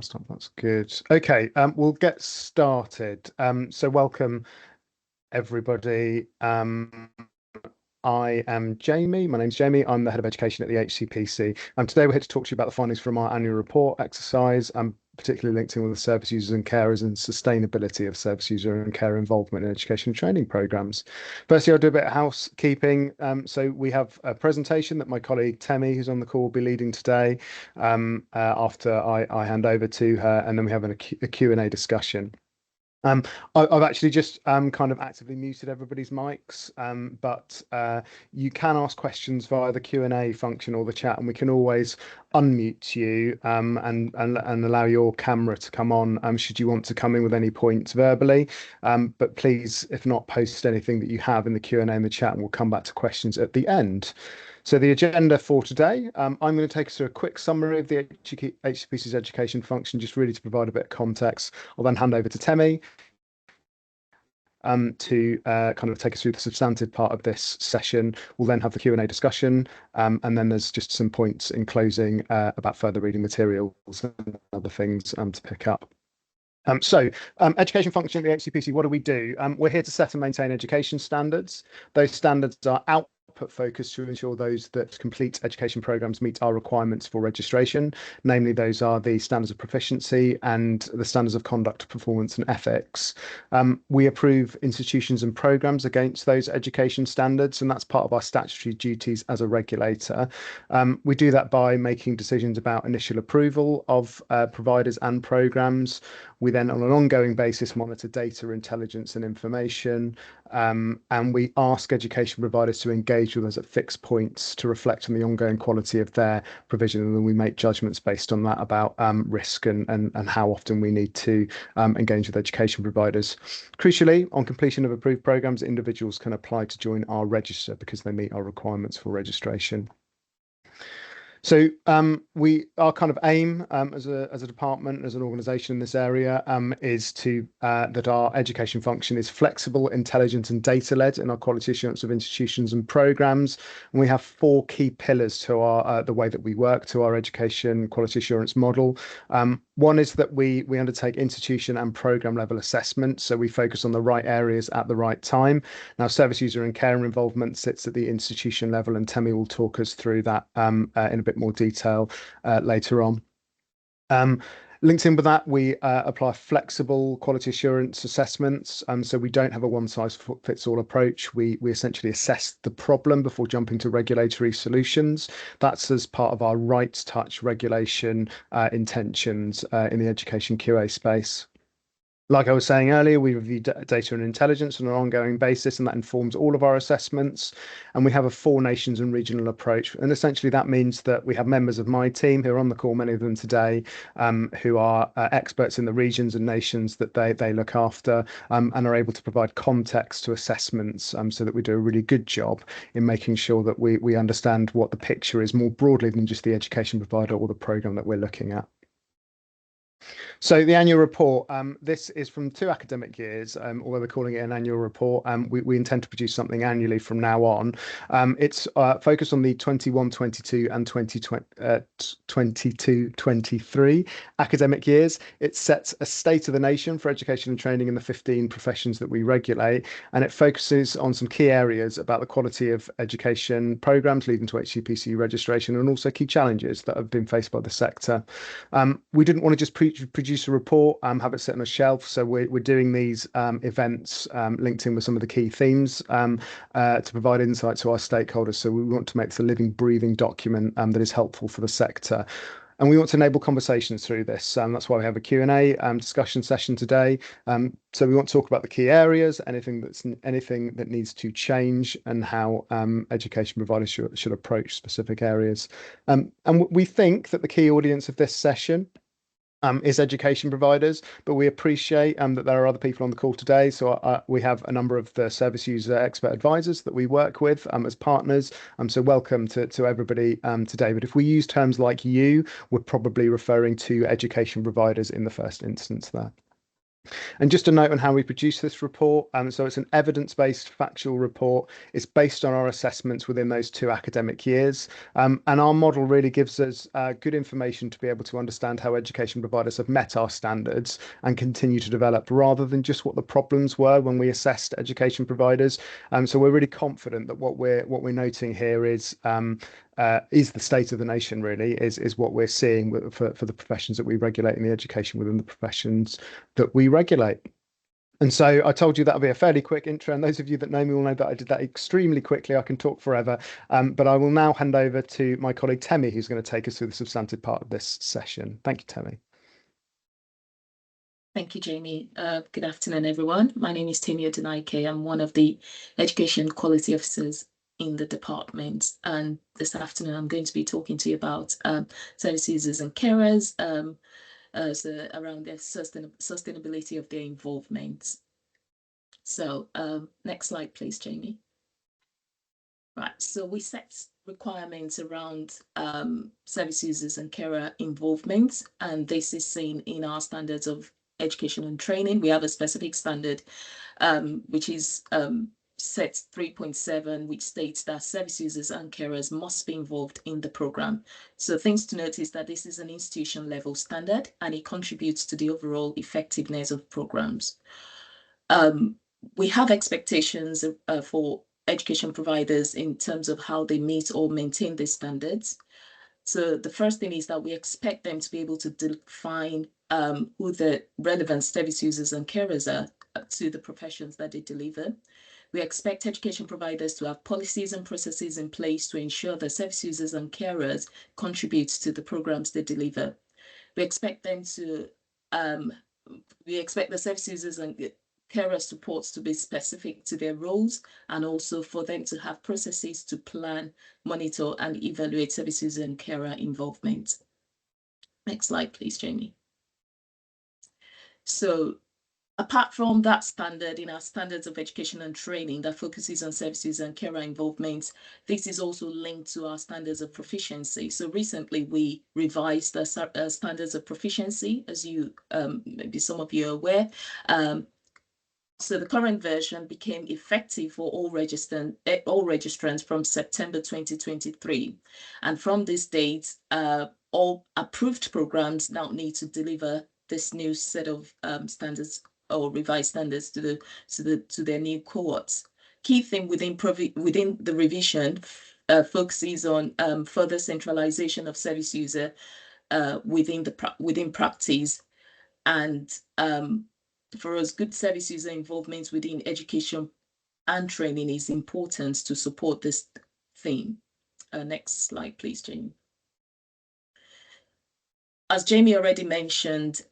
Stop. That's good. Okay, we'll get started. So welcome everybody. I am Jamie. My name's Jamie. I'm the head of education at the HCPC. Today we're here to talk to you about the findings from our annual report exercise, particularly linked in with the service users and carers and sustainability of service user and care involvement in education and training programs. Firstly, I'll do a bit of housekeeping. So we have a presentation that my colleague Temi, who's on the call, will be leading today after I hand over to her, and then we have a Q&A discussion. Um, I've actually just kind of actively muted everybody's mics, but you can ask questions via the Q&A function or the chat, and we can always unmute you and allow your camera to come on should you want to come in with any points verbally. But please, if not, post anything that you have in the Q&A in the chat, and we'll come back to questions at the end. So the agenda for today, I'm going to take us through a quick summary of the HCPC's education function, just really to provide a bit of context. I'll then hand over to Temi to kind of take us through the substantive part of this session. We'll then have the Q&A discussion, and then there's just some points in closing about further reading materials and other things to pick up. Education function at the HCPC, what do we do? We're here to set and maintain education standards. Those standards are output focused to ensure those that complete education programs meet our requirements for registration. Namely, those are the standards of proficiency and the standards of conduct, performance and ethics. We approve institutions and programs against those education standards, and that's part of our statutory duties as a regulator. We do that by making decisions about initial approval of providers and programs. We then, on an ongoing basis, monitor data, intelligence and information, and we ask education providers to engage with us at fixed points to reflect on the ongoing quality of their provision, and then we make judgments based on that about risk and how often we need to engage with education providers. Crucially, on completion of approved programs, individuals can apply to join our register because they meet our requirements for registration. So our kind of aim as a department, as an organisation in this area, is to that our education function is flexible, intelligent, and data-led in our quality assurance of institutions and programmes. And we have four key pillars to our the way that we work, to our education quality assurance model. One is that we undertake institution and programme level assessment, so we focus on the right areas at the right time. Now, service user and care involvement sits at the institution level, and Temi will talk us through that in a bit more detail later on. Linked in with that, we apply flexible quality assurance assessments. So we don't have a one size fits all approach. We essentially assess the problem before jumping to regulatory solutions. That's as part of our rights touch regulation intentions in the education QA space. Like I was saying earlier, we review data and intelligence on an ongoing basis, and that informs all of our assessments. And we have a four nations and regional approach. And essentially, that means that we have members of my team who are on the call, many of them today, who are experts in the regions and nations that they look after, and are able to provide context to assessments so that we do a really good job in making sure that we understand what the picture is more broadly than just the education provider or the program that we're looking at. So the annual report, this is from 2 academic years, although we're calling it an annual report. We intend to produce something annually from now on. It's focused on the 21-22 and 22-23 academic years. It sets a state of the nation for education and training in the 15 professions that we regulate, and it focuses on some key areas about the quality of education programs leading to HCPC registration, and also key challenges that have been faced by the sector. We didn't want to just produce a report, have it sit on a shelf. So we're doing these events linked in with some of the key themes to provide insight to our stakeholders. So we want to make this a living, breathing document that is helpful for the sector. And we want to enable conversations through this. That's why we have a Q&A discussion session today. So we want to talk about the key areas, anything that needs to change, and how education providers should approach specific areas. And we think that the key audience of this session is education providers, but we appreciate that there are other people on the call today. So we have a number of the service user expert advisors that we work with as partners. So welcome to everybody today. But if we use terms like you, we're probably referring to education providers in the first instance there. And just a note on how we produce this report. So it's an evidence-based factual report. It's based on our assessments within those 2 academic years. And our model really gives us good information to be able to understand how education providers have met our standards and continue to develop, rather than just what the problems were when we assessed education providers. So we're really confident that what we're noting here is the state of the nation, really, is what we're seeing for the professions that we regulate, and the education within the professions that we regulate. And so I told you that'll be a fairly quick intro, and those of you that know me will know that I did that extremely quickly. I can talk forever, but I will now hand over to my colleague Temi, who's going to take us through the substantive part of this session. Thank you, Temi. Thank you, Jamie. Good afternoon, everyone. My name is Temi Odunaike. I'm one of the Education Quality Officers in the department. And this afternoon, I'm going to be talking to you about service users and carers around their sustainability of their involvement. So next slide, please, Jamie. Right, so we set requirements around service users and carer involvement, and this is seen in our standards of education and training. We have a specific standard, which is set 3.7, which states that service users and carers must be involved in the program. So things to note is that this is an institution level standard, and it contributes to the overall effectiveness of programs. We have expectations for education providers in terms of how they meet or maintain these standards. So the first thing is that we expect them to be able to define who the relevant service users and carers are to the professions that they deliver. We expect education providers to have policies and processes in place to ensure that service users and carers contribute to the programs they deliver. We expect them to, we expect the service users and carer supports to be specific to their roles, and also for them to have processes to plan, monitor, and evaluate service user and carer involvement. Next slide, please, Jamie. So apart from that standard in our standards of education and training that focuses on service user and carer involvement, this is also linked to our standards of proficiency. So recently we revised the standards of proficiency, as you maybe some of you are aware. So the current version became effective for all registrants from September 2023. And from this date, all approved programs now need to deliver this new set of standards or revised standards to their new cohorts. Key thing within the revision focuses on further centralization of service user within practice, and for us, good service user involvement within education and training is important to support this theme. Next slide, please, Jamie. As Jamie already mentioned,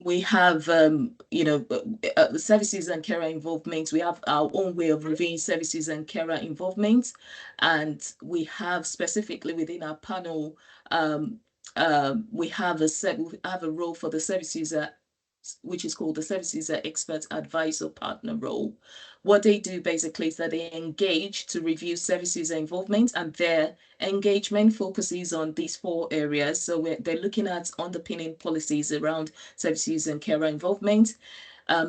we have, services and carer involvement. We have our own way of reviewing services and carer involvement, and we have specifically within our panel, we have a role for the service user, which is called the service user expert advisor partner role. What they do basically is that they engage to review service user involvement, and their engagement focuses on these 4 areas. So they're looking at underpinning policies around service user and carer involvement.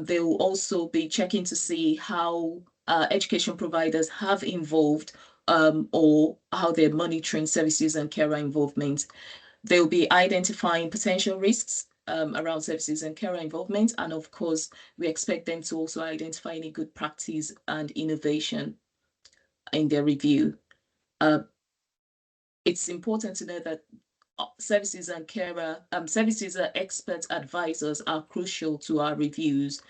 They will also be checking to see how education providers have involved or how they're monitoring service user and carer involvement. They'll be identifying potential risks around services and carer involvement. And of course, we expect them to also identify any good practice and innovation in their review. It's important to know that services and carer, services and expert advisors are crucial to our reviews.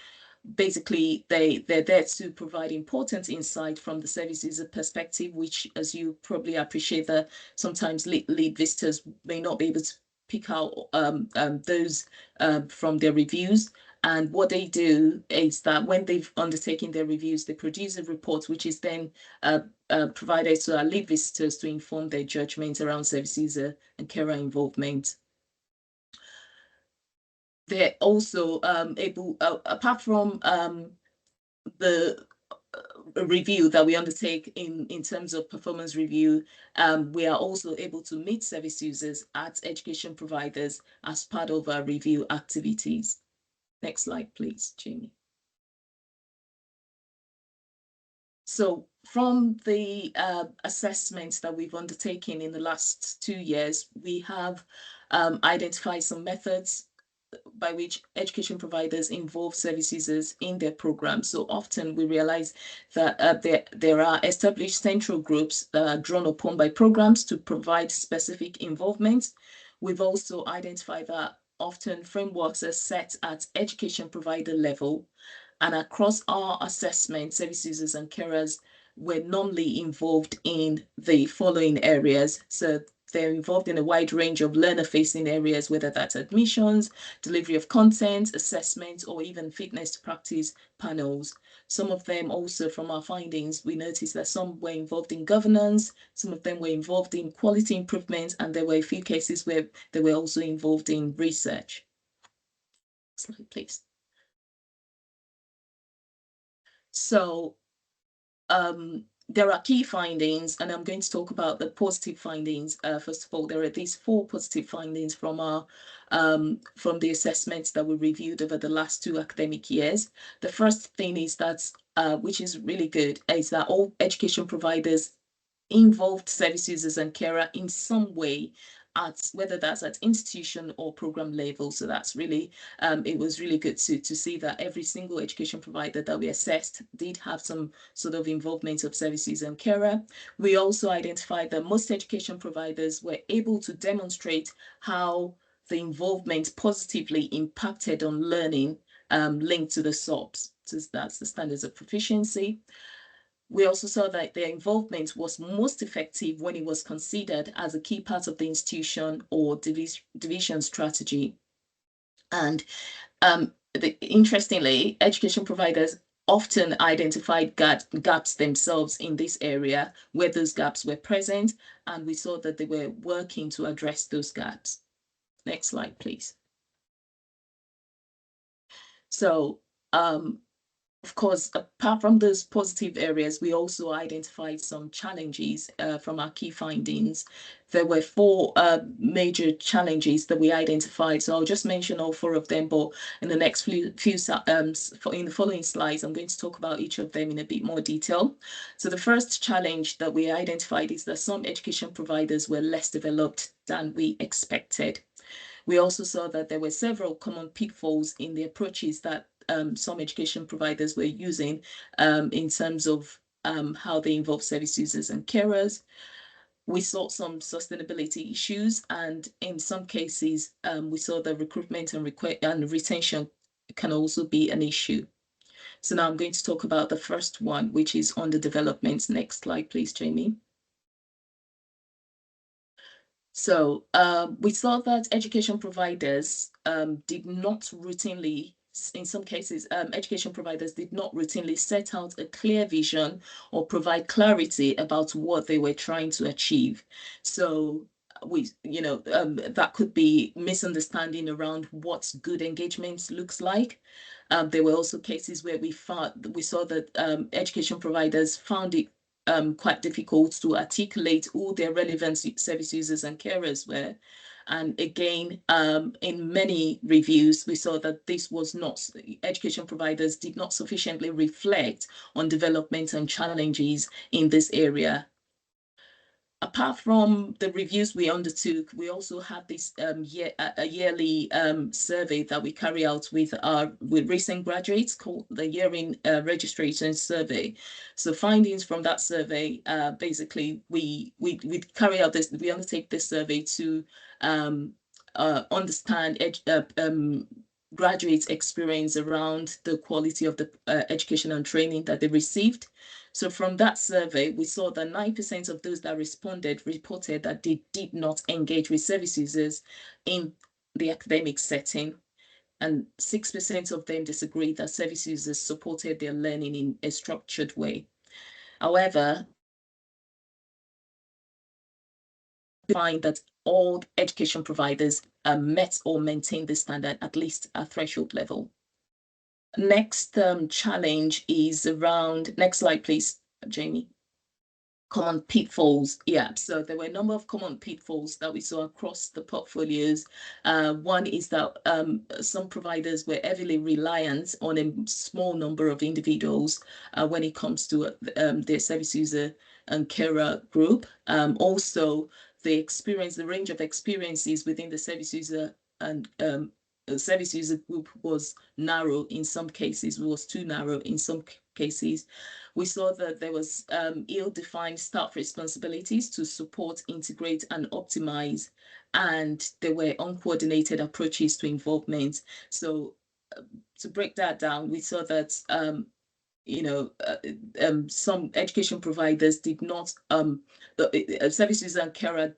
Basically, they're there to provide important insight from the service user perspective, which, as you probably appreciate, that sometimes lead visitors may not be able to pick out those from their reviews. And what they do is that when they've undertaken their reviews, they produce a report, which is then provided to our lead visitors to inform their judgment around service user and carer involvement. They're also able, apart from the review that we undertake in terms of performance review, we are also able to meet service users at education providers as part of our review activities. Next slide, please, Jamie. So from the assessments that we've undertaken in the last 2 years, we have identified some methods by which education providers involve service users in their programs. So often we realize that there are established central groups that are drawn upon by programs to provide specific involvement. We've also identified that often frameworks are set at education provider level, and across our assessment, service users and carers were normally involved in the following areas. So they're involved in a wide range of learner-facing areas, whether that's admissions, delivery of content, assessment, or even fitness to practice panels. Some of them also, from our findings, we noticed that some were involved in governance, some of them were involved in quality improvement, and there were a few cases where they were also involved in research. Slide, please. So there are key findings, and I'm going to talk about the positive findings. First of all, there are these 4 positive findings from our from the assessments that we reviewed over the last 2 academic years. The first thing is that, which is really good, is that all education providers involved service users and carer in some way, at whether that's at institution or program level. So that's really, it was really good to see that every single education provider that we assessed did have some sort of involvement of service user and carer. We also identified that most education providers were able to demonstrate how the involvement positively impacted on learning linked to the SOPs. So that's the standards of proficiency. We also saw that their involvement was most effective when it was considered as a key part of the institution or division strategy. And interestingly, education providers often identified gaps themselves in this area where those gaps were present, and we saw that they were working to address those gaps. Next slide, please. So of course, apart from those positive areas, we also identified some challenges from our key findings. There were 4 major challenges that we identified. So I'll just mention all 4 of them, but in the next few in the following slides, I'm going to talk about each of them in a bit more detail. So the first challenge that we identified is that some education providers were less developed than we expected. We also saw that there were several common pitfalls in the approaches that some education providers were using in terms of how they involve service users and carers. We saw some sustainability issues, and in some cases, we saw that recruitment and retention can also be an issue. So now I'm going to talk about the first one, which is underdevelopment. Next slide, please, Jamie. So we saw that education providers did not routinely, in some cases, education providers did not routinely set out a clear vision or provide clarity about what they were trying to achieve. So that could be misunderstanding around what good engagement looks like. There were also cases where we saw that education providers found it quite difficult to articulate who their relevant service users and carers were. And again, in many reviews, we saw that this was not, education providers did not sufficiently reflect on development and challenges in this area. Apart from the reviews we undertook, we also had this a yearly survey that we carry out with recent graduates called the Year-in Registration Survey. So findings from that survey, basically we carry out this, we undertake this survey to understand graduates' experience around the quality of the education and training that they received. So from that survey, we saw that 9% of those that responded reported that they did not engage with service users in the academic setting, and 6% of them disagreed that service users supported their learning in a structured way. However, we find that all education providers met or maintained the standard at least at threshold level. Next challenge is around, next slide, please, Jamie. Common pitfalls. Yeah, so there were a number of common pitfalls that we saw across the portfolios. One is that some providers were heavily reliant on a small number of individuals when it comes to their service user and carer group. Also, the range of experiences within the service user and service user group was narrow in some cases, was too narrow in some cases. We saw that there was ill-defined staff responsibilities to support, integrate, and optimize, and there were uncoordinated approaches to involvement. So to break that down, we saw that some education providers did not, the services and carer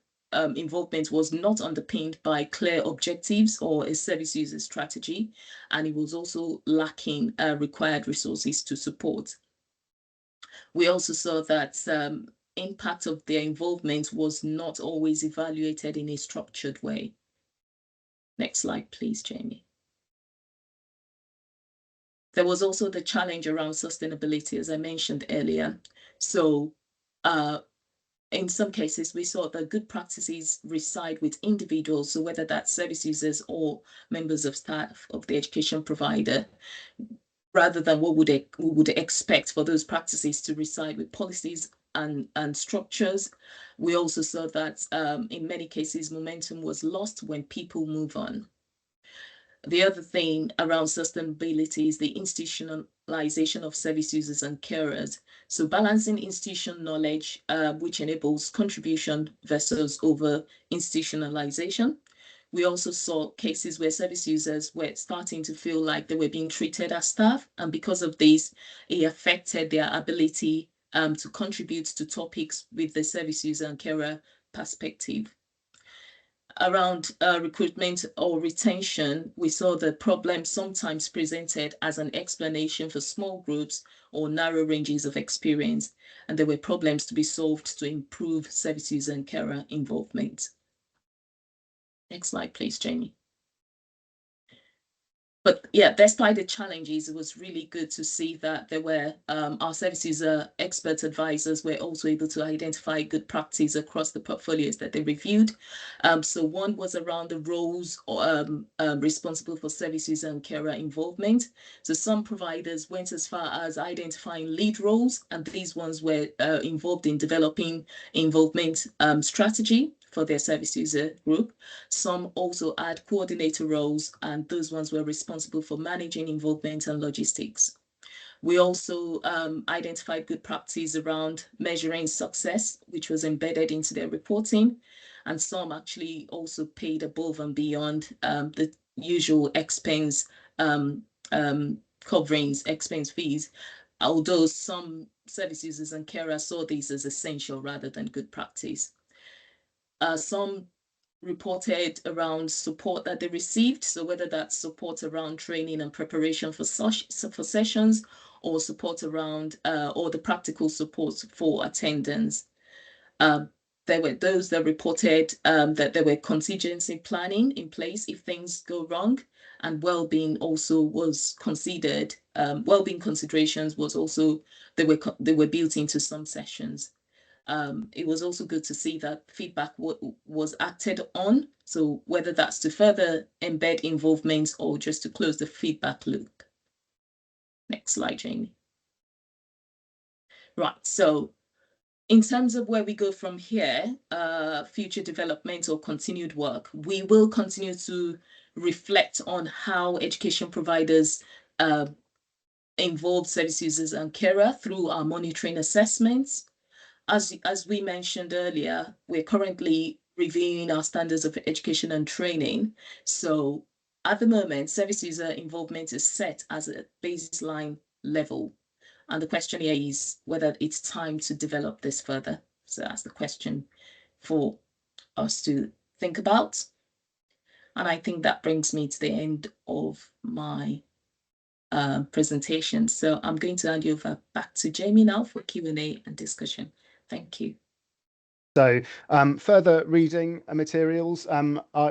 involvement was not underpinned by clear objectives or a service user strategy, and it was also lacking required resources to support. We also saw that impact of their involvement was not always evaluated in a structured way. Next slide, please, Jamie. There was also the challenge around sustainability, as I mentioned earlier. So in some cases, we saw that good practices reside with individuals, so whether that's service users or members of staff of the education provider, rather than what we would expect for those practices to reside with policies and structures. We also saw that in many cases, momentum was lost when people move on. The other thing around sustainability is the institutionalization of service users and carers. So balancing institutional knowledge, which enables contribution versus over institutionalization. We also saw cases where service users were starting to feel like they were being treated as staff, and because of this, it affected their ability to contribute to topics with the service user and carer perspective. Around recruitment or retention, we saw the problem sometimes presented as an explanation for small groups or narrow ranges of experience, and there were problems to be solved to improve service user and carer involvement. Next slide, please, Jamie. But yeah, despite the challenges, it was really good to see that there were our service user expert advisors were also able to identify good practice across the portfolios that they reviewed. So one was around the roles responsible for service user and carer involvement. So some providers went as far as identifying lead roles, and these ones were involved in developing involvement strategy for their service user group. Some also had coordinator roles, and those ones were responsible for managing involvement and logistics. We also identified good practice around measuring success, which was embedded into their reporting. And some actually also paid above and beyond the usual expense coverings, expense fees, although some service users and carers saw these as essential rather than good practice. Some reported around support that they received. So whether that's support around training and preparation for sessions, or support around or the practical support for attendance. There were those that reported that there were contingency planning in place if things go wrong, and well-being also was considered. Well-being considerations was also they were built into some sessions. It was also good to see that feedback was acted on. So whether that's to further embed involvement or just to close the feedback loop. Next slide, Jamie. Right, so in terms of where we go from here, future development or continued work, we will continue to reflect on how education providers involve service users and carer through our monitoring assessments. As we mentioned earlier, we're currently reviewing our standards of education and training. So at the moment, service user involvement is set as a baseline level. And the question here is whether it's time to develop this further. So that's the question for us to think about. And I think that brings me to the end of my presentation. So I'm going to hand you over back to Jamie now for Q&A and discussion. Thank you. So further reading materials,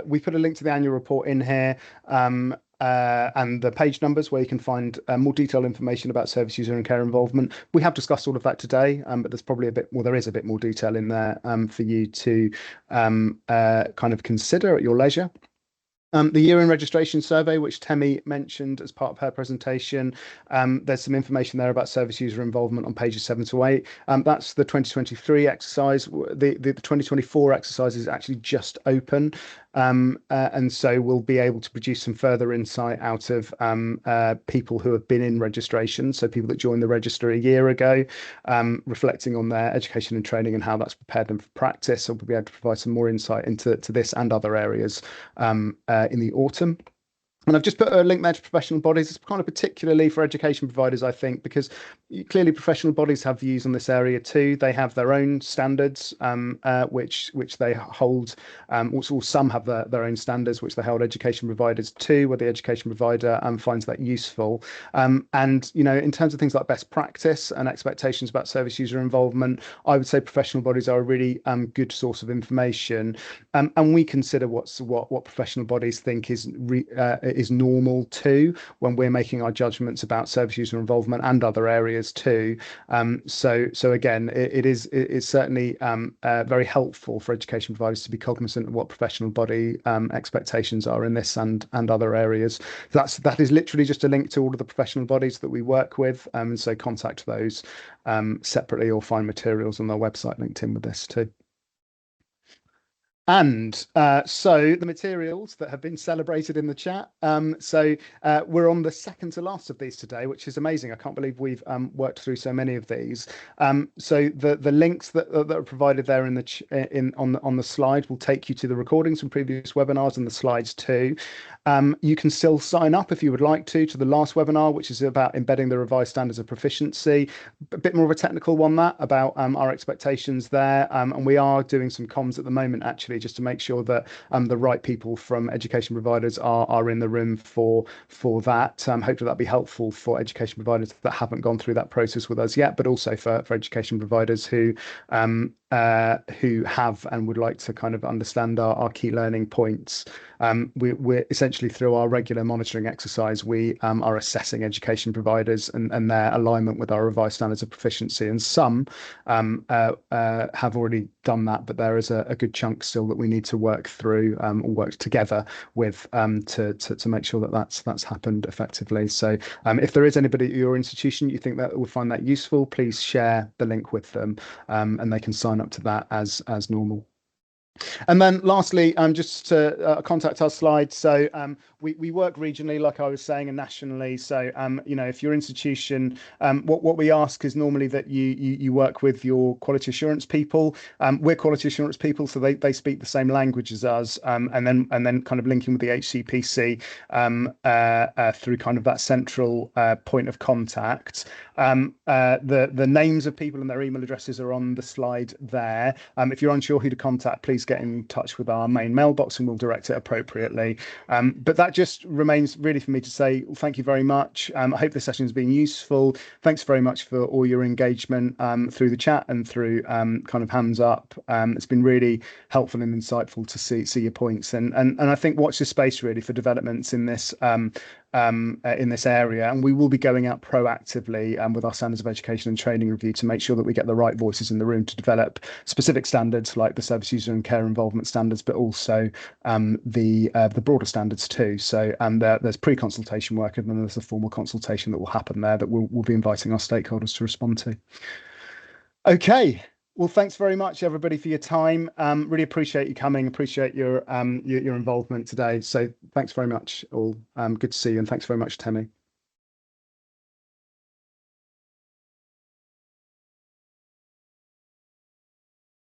we put a link to the annual report in here. and the page numbers where you can find more detailed information about service user and care involvement. We have discussed all of that today, but there's probably a bit more, there is a bit more detail in there for you to kind of consider at your leisure. The year in registration survey, which Temi mentioned as part of her presentation, there's some information there about service user involvement on pages 7 to 8. That's the 2023 exercise. The 2024 exercise is actually just open. And so we'll be able to produce some further insight out of people who have been in registration, so people that joined the register a year ago, reflecting on their education and training and how that's prepared them for practice. So we'll be able to provide some more insight into this and other areas in the autumn. And I've just put a link there to professional bodies. It's kind of particularly for education providers, I think, because clearly professional bodies have views on this area too. They have their own standards, which they hold. Also, some have their own standards, which they hold education providers to, where the education provider finds that useful. And in terms of things like best practice and expectations about service user involvement, I would say professional bodies are a really good source of information. And we consider what professional bodies think is normal too when we're making our judgments about service user involvement and other areas too. So again, it's certainly very helpful for education providers to be cognizant of what professional body expectations are in this and other areas. That is literally just a link to all of the professional bodies that we work with, and so contact those separately or find materials on their website linked in with this too. And so the materials that have been celebrated in the chat. So we're on the second to last of these today, which is amazing. I can't believe we've worked through so many of these. So the links that are provided there on the slide will take you to the recordings from previous webinars and the slides too. You can still sign up if you would like to the last webinar, which is about embedding the revised standards of proficiency. A bit more of a technical one about our expectations there. And we are doing some comms at the moment, actually, just to make sure that the right people from education providers are in the room for that. Hopefully that'll be helpful for education providers that haven't gone through that process with us yet, but also for education providers who have and would like to kind of understand our key learning points. We're essentially, through our regular monitoring exercise, we are assessing education providers and their alignment with our revised standards of proficiency. And some have already done that, but there is a good chunk still that we need to work through or work together with to make sure that that's happened effectively. So if there is anybody at your institution you think that will find that useful, please share the link with them, and they can sign up to that as normal. And then lastly, just to contact our slide. So we work regionally, like I was saying, and nationally. So if your institution, what we ask is normally that you work with your quality assurance people. We're quality assurance people, so they speak the same language as us, and then kind of linking with the HCPC through kind of that central point of contact. The names of people and their email addresses are on the slide there. If you're unsure who to contact, please get in touch with our main mailbox and we'll direct it appropriately. But that just remains really for me to say thank you very much. I hope this session has been useful. Thanks very much for all your engagement through the chat and through kind of hands up. It's been really helpful and insightful to see your points, and I think watch this space really for developments in this area, and we will be going out proactively with our standards of education and training review to make sure that we get the right voices in the room to develop specific standards like the service user and care involvement standards, but also the broader standards too. So there's pre-consultation work, and then there's a formal consultation that will happen there that we'll be inviting our stakeholders to respond to. Okay. Well, thanks very much, everybody, for your time. Really appreciate you coming. Appreciate your involvement today. So thanks very much, all. Good to see you, and thanks very much, Temi.